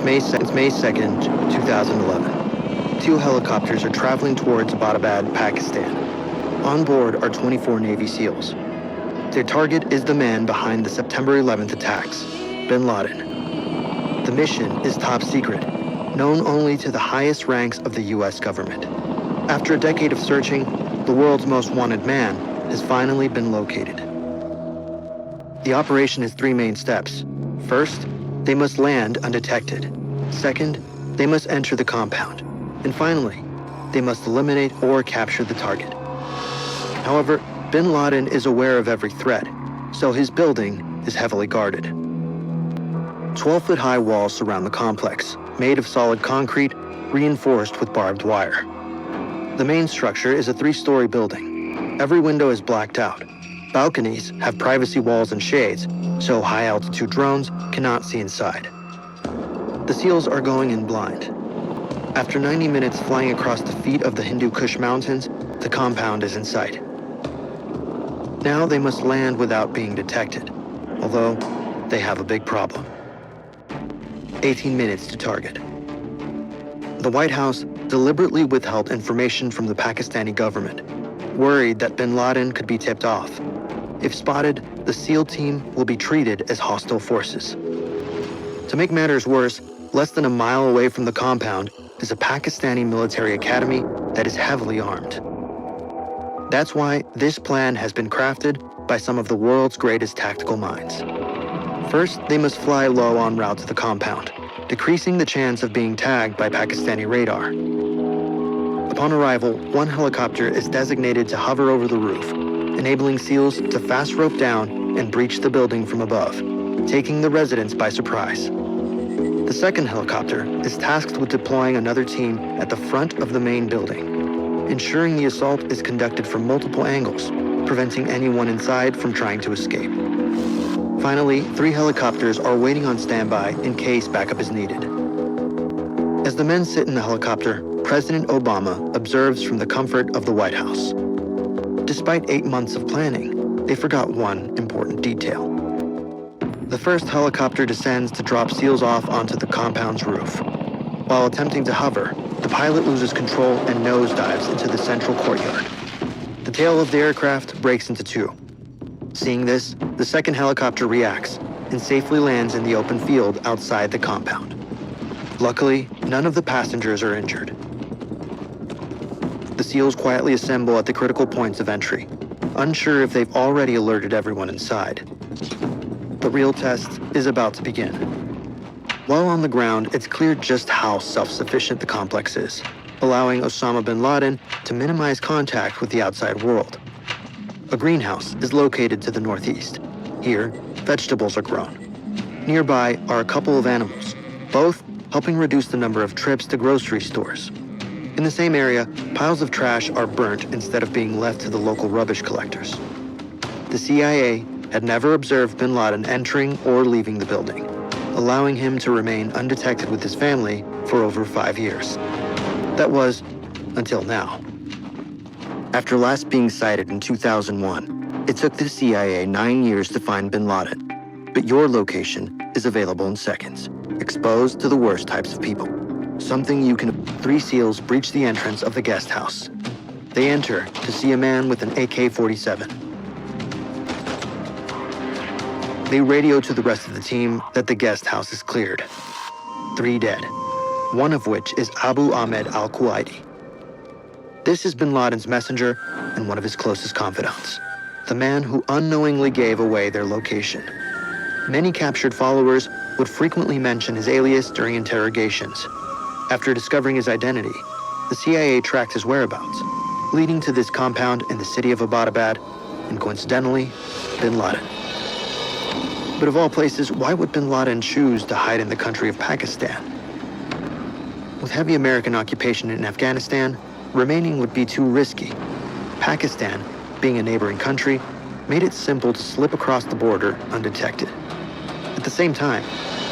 May 2nd, 2011. Two helicopters are traveling towards Abbottabad, Pakistan. On board are 24 Navy SEALs. Their target is the man behind the September 11th attacks, bin Laden. The mission is top secret, known only to the highest ranks of the U.S. government. After a decade of searching, the world's most wanted man has finally been located. The operation has three main steps. First, they must land undetected. Second, they must enter the compound. And finally, they must eliminate or capture the target. However, bin Laden is aware of every threat, so his building is heavily guarded. 12-foot-high walls surround the complex, made of solid concrete, reinforced with barbed wire. The main structure is a 3-story building. Every window is blacked out. Balconies have privacy walls and shades, so high-altitude drones cannot see inside. The SEALs are going in blind. After 90 minutes flying across the feet of the Hindu Kush Mountains, the compound is in sight. Now they must land without being detected, although they have a big problem. 18 minutes to target. The White House deliberately withheld information from the Pakistani government, worried that bin Laden could be tipped off. If spotted, the SEAL team will be treated as hostile forces. To make matters worse, less than a mile away from the compound is a Pakistani military academy that is heavily armed. That's why this plan has been crafted by some of the world's greatest tactical minds. First, they must fly low en route to the compound, decreasing the chance of being tagged by Pakistani radar. Upon arrival, one helicopter is designated to hover over the roof, enabling SEALs to fast rope down and breach the building from above, taking the residents by surprise. The second helicopter is tasked with deploying another team at the front of the main building, ensuring the assault is conducted from multiple angles, preventing anyone inside from trying to escape. Finally, 3 helicopters are waiting on standby in case backup is needed. As the men sit in the helicopter, President Obama observes from the comfort of the White House. Despite 8 months of planning, they forgot one important detail. The first helicopter descends to drop SEALs off onto the compound's roof. While attempting to hover, the pilot loses control and nosedives into the central courtyard. The tail of the aircraft breaks into 2. Seeing this, the second helicopter reacts and safely lands in the open field outside the compound. Luckily, none of the passengers are injured. The SEALs quietly assemble at the critical points of entry, unsure if they've already alerted everyone inside. The real test is about to begin. While on the ground, it's clear just how self-sufficient the complex is, allowing Osama bin Laden to minimize contact with the outside world. A greenhouse is located to the northeast. Here, vegetables are grown. Nearby are a couple of animals, both helping reduce the number of trips to grocery stores. In the same area, piles of trash are burnt instead of being left to the local rubbish collectors. The CIA had never observed bin Laden entering or leaving the building, allowing him to remain undetected with his family for over 5 years. That was until now. After last being sighted in 2001, it took the CIA 9 years to find bin Laden, but your location is available in seconds, exposed to the worst types of people. Something you can... 3 SEALs breach the entrance of the guest house. They enter to see a man with an AK-47. They radio to the rest of the team that the guest house is cleared. 3 dead, one of which is Abu Ahmed al-Kuwaiti. This is bin Laden's messenger and one of his closest confidants, the man who unknowingly gave away their location. Many captured followers would frequently mention his alias during interrogations. After discovering his identity, the CIA tracked his whereabouts, leading to this compound in the city of Abbottabad, and coincidentally, bin Laden. But of all places, why would bin Laden choose to hide in the country of Pakistan? With heavy American occupation in Afghanistan, remaining would be too risky. Pakistan, being a neighboring country, made it simple to slip across the border undetected. At the same time,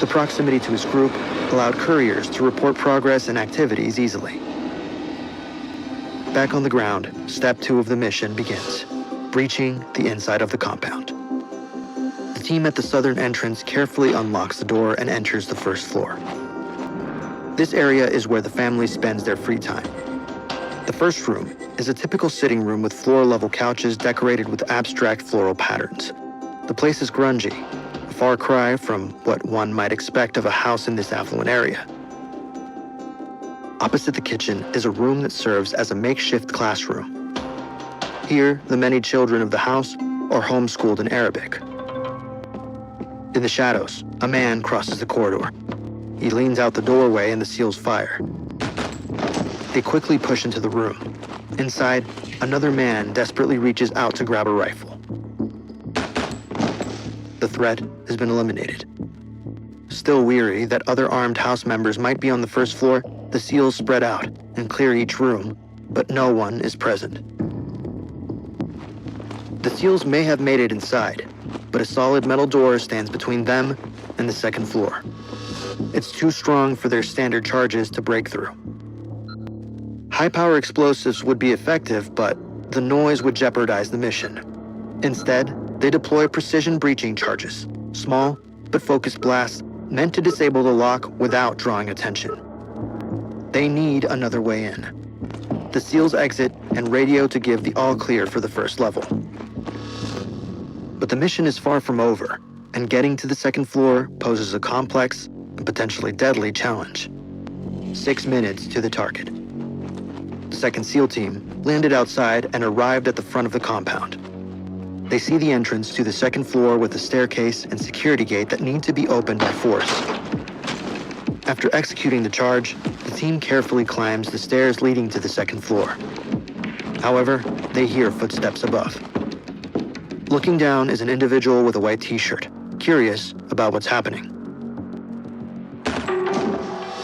the proximity to his group allowed couriers to report progress and activities easily. Back on the ground, step 2 of the mission begins, breaching the inside of the compound. The team at the southern entrance carefully unlocks the door and enters the first floor. This area is where the family spends their free time. The first room is a typical sitting room with floor-level couches decorated with abstract floral patterns. The place is grungy, a far cry from what one might expect of a house in this affluent area. Opposite the kitchen is a room that serves as a makeshift classroom. Here, the many children of the house are homeschooled in Arabic. In the shadows, a man crosses the corridor. He leans out the doorway and the SEALs fire. They quickly push into the room. Inside, another man desperately reaches out to grab a rifle. The threat has been eliminated. Still weary that other armed house members might be on the first floor, the SEALs spread out and clear each room, but no one is present. The SEALs may have made it inside, but a solid metal door stands between them and the second floor. It's too strong for their standard charges to break through. High-power explosives would be effective, but the noise would jeopardize the mission. Instead, they deploy precision breaching charges, small but focused blasts meant to disable the lock without drawing attention. They need another way in. The SEALs exit and radio to give the all-clear for the first level. But the mission is far from over, and getting to the second floor poses a complex and potentially deadly challenge. 6 minutes to the target. The second SEAL team landed outside and arrived at the front of the compound. They see the entrance to the second floor with a staircase and security gate that need to be opened by force. After executing the charge, the team carefully climbs the stairs leading to the second floor. However, they hear footsteps above. Looking down is an individual with a white t-shirt, curious about what's happening.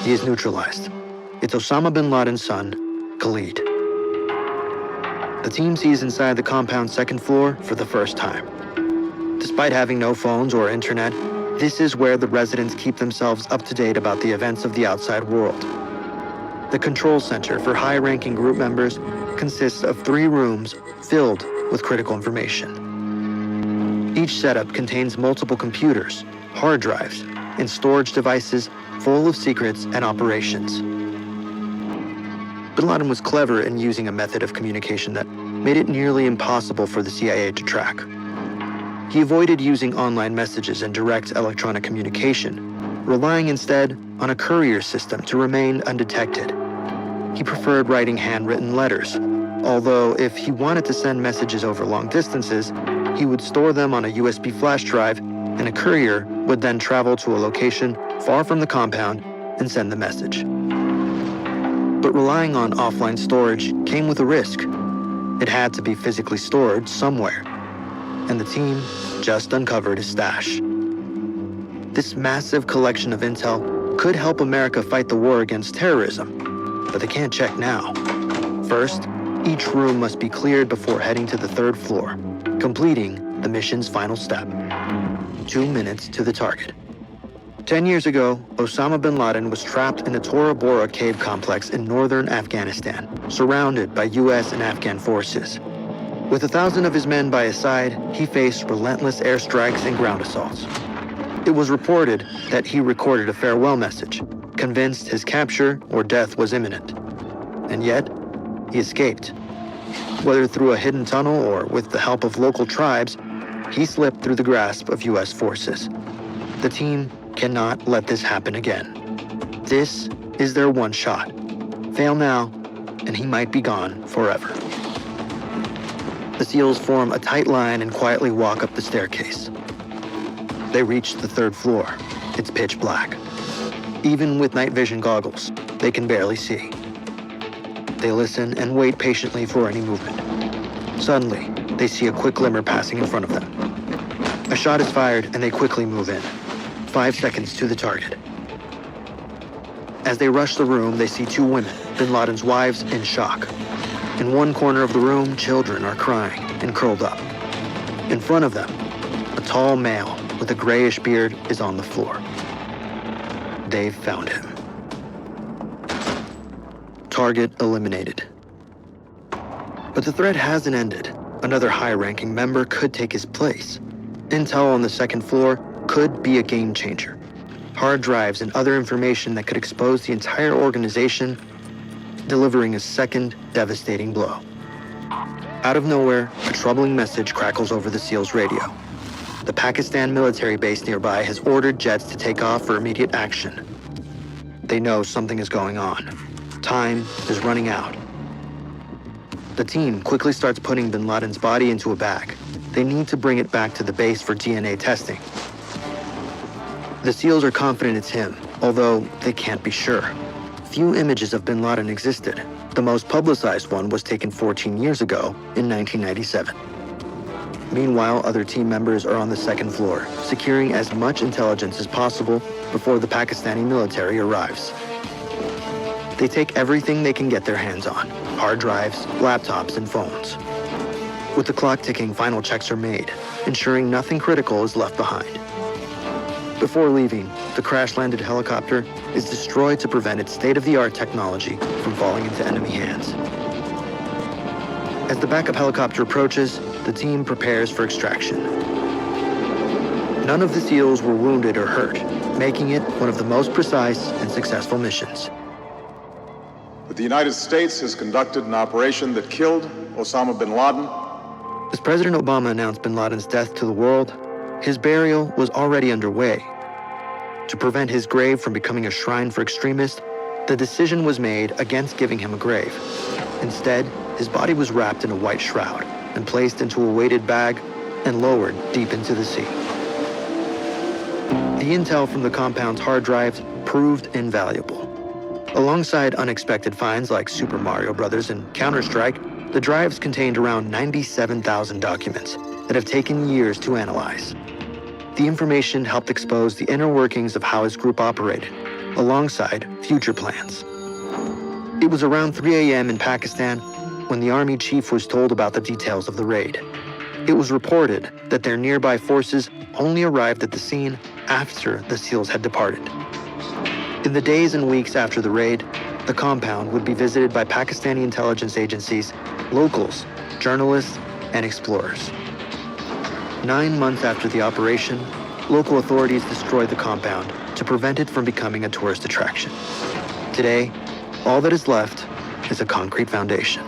He is neutralized. It's Osama bin Laden's son, Khalid. The team sees inside the compound's second floor for the first time. Despite having no phones or internet, this is where the residents keep themselves up to date about the events of the outside world. The control center for high-ranking group members consists of 3 rooms filled with critical information. Each setup contains multiple computers, hard drives, and storage devices full of secrets and operations. Bin Laden was clever in using a method of communication that made it nearly impossible for the CIA to track. He avoided using online messages and direct electronic communication, relying instead on a courier system to remain undetected. He preferred writing handwritten letters, although if he wanted to send messages over long distances, he would store them on a USB flash drive, and a courier would then travel to a location far from the compound and send the message. But relying on offline storage came with a risk. It had to be physically stored somewhere, and the team just uncovered his stash. This massive collection of intel could help America fight the war against terrorism, but they can't check now. First, each room must be cleared before heading to the third floor, completing the mission's final step. 2 minutes to the target. 10 years ago, Osama bin Laden was trapped in the Tora Bora cave complex in northern Afghanistan, surrounded by US and Afghan forces. With 1,000 of his men by his side, he faced relentless airstrikes and ground assaults. It was reported that he recorded a farewell message, convinced his capture or death was imminent. And yet, he escaped. Whether through a hidden tunnel or with the help of local tribes, he slipped through the grasp of US forces. The team cannot let this happen again. This is their one shot. Fail now, and he might be gone forever. The SEALs form a tight line and quietly walk up the staircase. They reach the third floor. It's pitch black. Even with night vision goggles, they can barely see. They listen and wait patiently for any movement. Suddenly, they see a quick glimmer passing in front of them. A shot is fired and they quickly move in. 5 seconds to the target. As they rush the room, they see 2 women, bin Laden's wives, in shock. In one corner of the room, children are crying and curled up. In front of them, a tall male with a grayish beard is on the floor. They've found him. Target eliminated. But the threat hasn't ended. Another high-ranking member could take his place. Intel on the second floor could be a game changer. hard drives, and other information that could expose the entire organization, delivering a second devastating blow. Out of nowhere, a troubling message crackles over the SEALs' radio. The Pakistan military base nearby has ordered jets to take off for immediate action. They know something is going on. Time is running out. The team quickly starts putting bin Laden's body into a bag. They need to bring it back to the base for DNA testing. The SEALs are confident it's him, although they can't be sure. Few images of bin Laden existed. The most publicized one was taken 14 years ago in 1997. Meanwhile, other team members are on the second floor, securing as much intelligence as possible before the Pakistani military arrives. They take everything they can get their hands on: hard drives, laptops, and phones. With the clock ticking, final checks are made, ensuring nothing critical is left behind. Before leaving, the crash-landed helicopter is destroyed to prevent its state-of-the-art technology from falling into enemy hands. As the backup helicopter approaches, the team prepares for extraction. None of the SEALs were wounded or hurt, making it one of the most precise and successful missions. But the United States has conducted an operation that killed Osama bin Laden. As President Obama announced bin Laden's death to the world, his burial was already underway. To prevent his grave from becoming a shrine for extremists, the decision was made against giving him a grave. Instead, his body was wrapped in a white shroud and placed into a weighted bag and lowered deep into the sea. The intel from the compound's hard drives proved invaluable. Alongside unexpected finds like Super Mario Bros. And Counter-Strike, the drives contained around 97,000 documents that have taken years to analyze. The information helped expose the inner workings of how his group operated, alongside future plans. It was around 3 a.m. in Pakistan when the army chief was told about the details of the raid. It was reported that their nearby forces only arrived at the scene after the SEALs had departed. In the days and weeks after the raid, the compound would be visited by Pakistani intelligence agencies, locals, journalists, and explorers. 9 months after the operation, local authorities destroyed the compound to prevent it from becoming a tourist attraction. Today, all that is left is a concrete foundation.